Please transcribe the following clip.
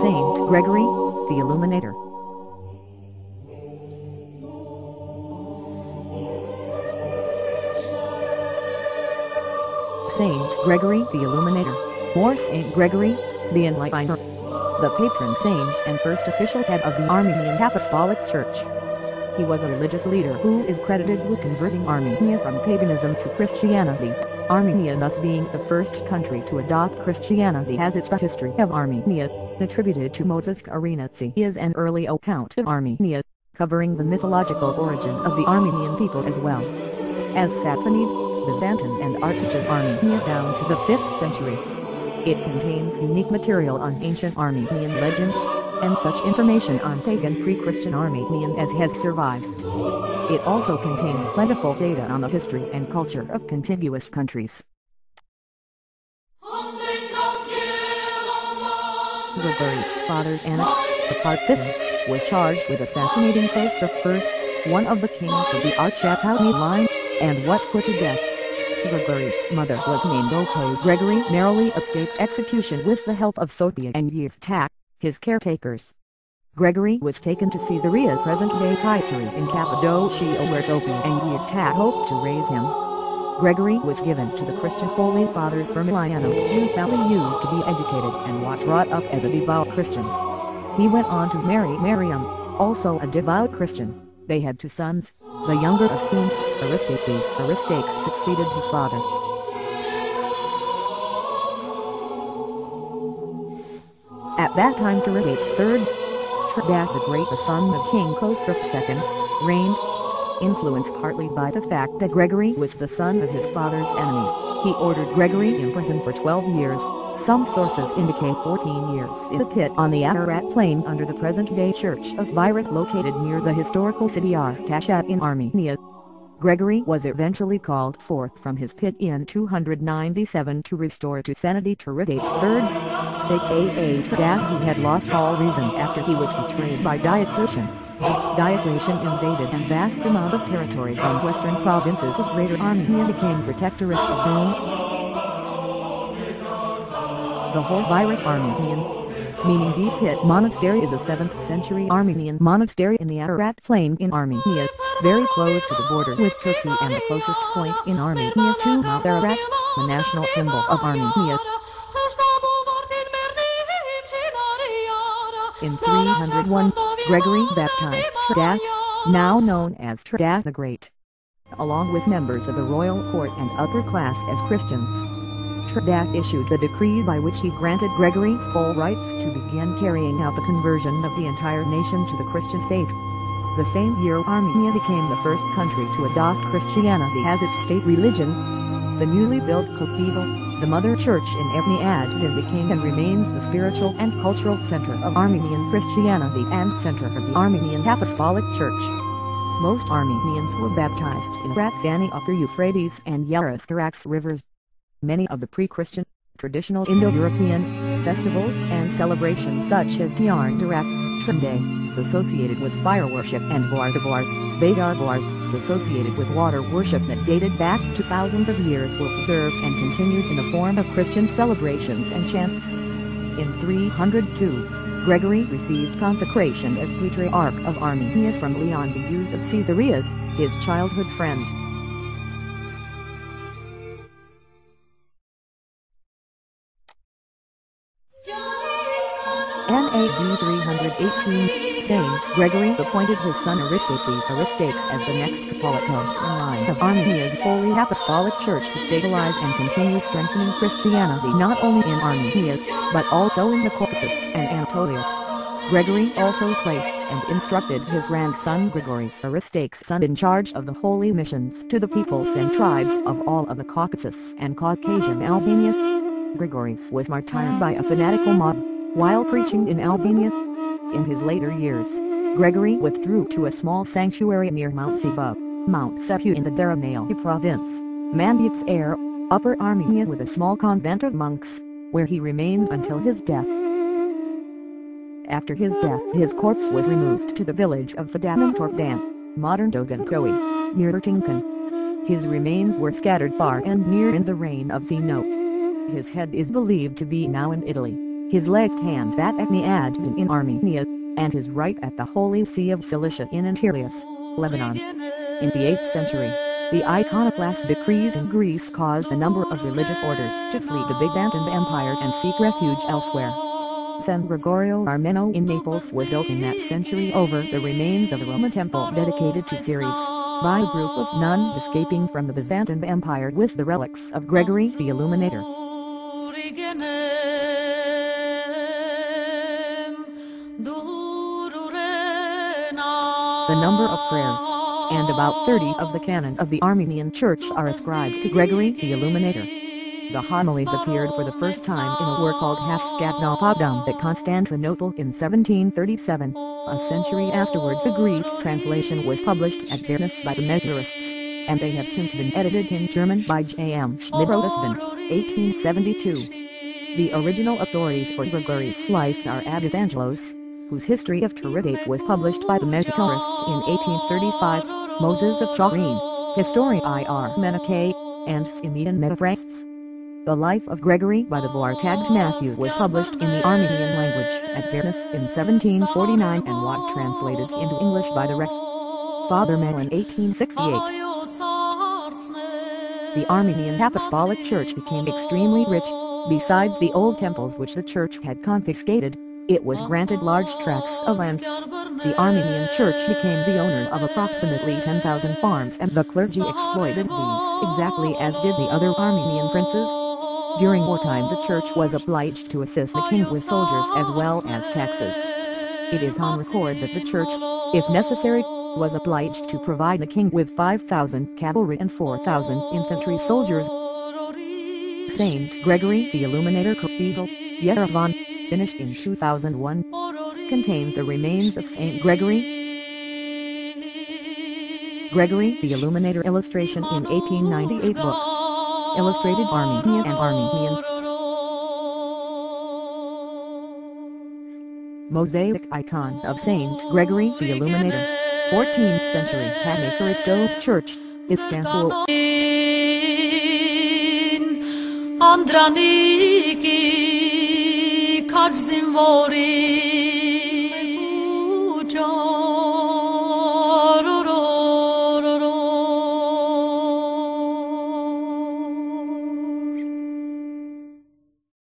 Saint Gregory the Illuminator. Saint Gregory the Illuminator, or Saint Gregory the Enlightener, the patron saint and first official head of the Armenian Apostolic Church. He was a religious leader who is credited with converting Armenia from paganism to Christianity, Armenia thus being the first country to adopt Christianity as its history of Armenia, attributed to Moses Arenazi, is an early account of Armenia, covering the mythological origins of the Armenian people as well as Sassanid, Byzantine and Artsakhan Armenia down to the 5th century. It contains unique material on ancient Armenian legends, and such information on pagan pre-Christian Armenian as has survived. It also contains plentiful data on the history and culture of contiguous countries. Gregory's father Anak, the Parthenon, was charged with assassinating Klaus I, one of the kings of the Archakhanate line, and was put to death. Gregory's mother was named Oko. Gregory narrowly escaped execution with the help of Sophia and Yevtak, his caretakers. Gregory was taken to Caesarea, present-day Kayseri in Cappadocia, where Sophia and Yevtak hoped to raise him. Gregory was given to the Christian Holy Father Firmilianos, who found he used to be educated and was brought up as a devout Christian. He went on to marry Miriam, also a devout Christian. They had 2 sons, the younger of whom, Aristakes, succeeded his father. At that time Tiridates III, Tiridates the Great, the son of King Khosrou II, reigned. Influenced partly by the fact that Gregory was the son of his father's enemy, he ordered Gregory imprisoned for 12 years, some sources indicate 14 years, in a pit on the Ararat Plain under the present-day church of Birat located near the historical city Artashat in Armenia. Gregory was eventually called forth from his pit in 297 to restore to sanity Tiridates III, aka Tiridates, who had lost all reason after he was betrayed by Diocletian. Diocletian invaded an vast amount of territory from western provinces of Greater Armenia, became protectorate of Rome. The whole Birat Armenian, meaning the Pit Monastery, is a 7th century Armenian monastery in the Ararat Plain in Armenia, very close to the border with Turkey and the closest point in Armenia to Mount Ararat, the national symbol of Armenia. In 301, Gregory baptized Tiridates, now known as Tiridates the Great, along with members of the royal court and upper class as Christians. Tiridates issued a decree by which he granted Gregory full rights to begin carrying out the conversion of the entire nation to the Christian faith. The same year Armenia became the first country to adopt Christianity as its state religion. The newly built cathedral, the mother church in Evni-Adzim, became and remains the spiritual and cultural center of Armenian Christianity and center of the Armenian Apostolic Church. Most Armenians were baptized in Ratzani upper Euphrates and Yaroskaraks rivers. Many of the pre-Christian, traditional Indo-European festivals and celebrations such as Tiarn Durak, Trimday, associated with fire worship, and Vardavar, Badarvar, associated with water worship that dated back to thousands of years, were preserved and continued in the form of Christian celebrations and chants. In 302, Gregory received consecration as Patriarch of Armenia from Leon the Hughes of Caesarea, his childhood friend. NAD 318, Saint Gregory appointed his son Aristakes as the next Catholicos in line of Armenia's Holy Apostolic Church to stabilize and continue strengthening Christianity not only in Armenia, but also in the Caucasus and Anatolia. Gregory also placed and instructed his grandson Gregory's Aristakes' son in charge of the holy missions to the peoples and tribes of all of the Caucasus and Caucasian Albania. Gregory's was martyred by a fanatical mob while preaching in Albania. In his later years, Gregory withdrew to a small sanctuary near Mount Seba, Mount Sepu in the Daranao province, Mandyats Air, Upper Armenia, with a small convent of monks, where he remained until his death. After his death, his corpse was removed to the village of Fadanam Torpdam, modern Dogankoe, near Tinkan. His remains were scattered far and near in the reign of Zeno. His head is believed to be now in Italy. his left hand at Echmiadzin in Armenia, and his right at the Holy See of Cilicia in Antelius, Lebanon. In the 8th century, the iconoclast decrees in Greece caused a number of religious orders to flee the Byzantine Empire and seek refuge elsewhere. San Gregorio Armeno in Naples was built in that century over the remains of a Roman temple dedicated to Ceres, by a group of nuns escaping from the Byzantine Empire with the relics of Gregory the Illuminator. The number of prayers, and about 30 of the canons of the Armenian Church are ascribed to Gregory the Illuminator. The homilies appeared for the first time in a work called Hafskatnopadam at Constantinople in 1737. A century afterwards a Greek translation was published at Venice by the Methodists, and they have since been edited in German by J.M. Schmid-Rotusban, 1872. The original authorities for Gregory's life are Abbot Angelos, whose History of Tiridates was published by the Methodists in 1835, Moses of Chaurin, Historia Ir Menike, and Simeon Metaphrasts. The Life of Gregory by the Vartagged Matthew was published in the Armenian language at Venice in 1749 and was translated into English by the Rev. Father Mel in 1868. The Armenian Apostolic Church became extremely rich. Besides the old temples which the church had confiscated, it was granted large tracts of land. The Armenian Church became the owner of approximately 10,000 farms, and the clergy exploited these exactly as did the other Armenian princes. During wartime the church was obliged to assist the king with soldiers as well as taxes. It is on record that the church, if necessary, was obliged to provide the king with 5,000 cavalry and 4,000 infantry soldiers. Saint Gregory the Illuminator Cathedral, Yerevan, finished in 2001, contains the remains of Saint Gregory. Gregory the Illuminator illustration in 1898 book. Illustrated Armenia and Armenians. Mosaic icon of Saint Gregory the Illuminator, 14th century Padme Christos Church, Istanbul. Andraniki, Kajzimvori.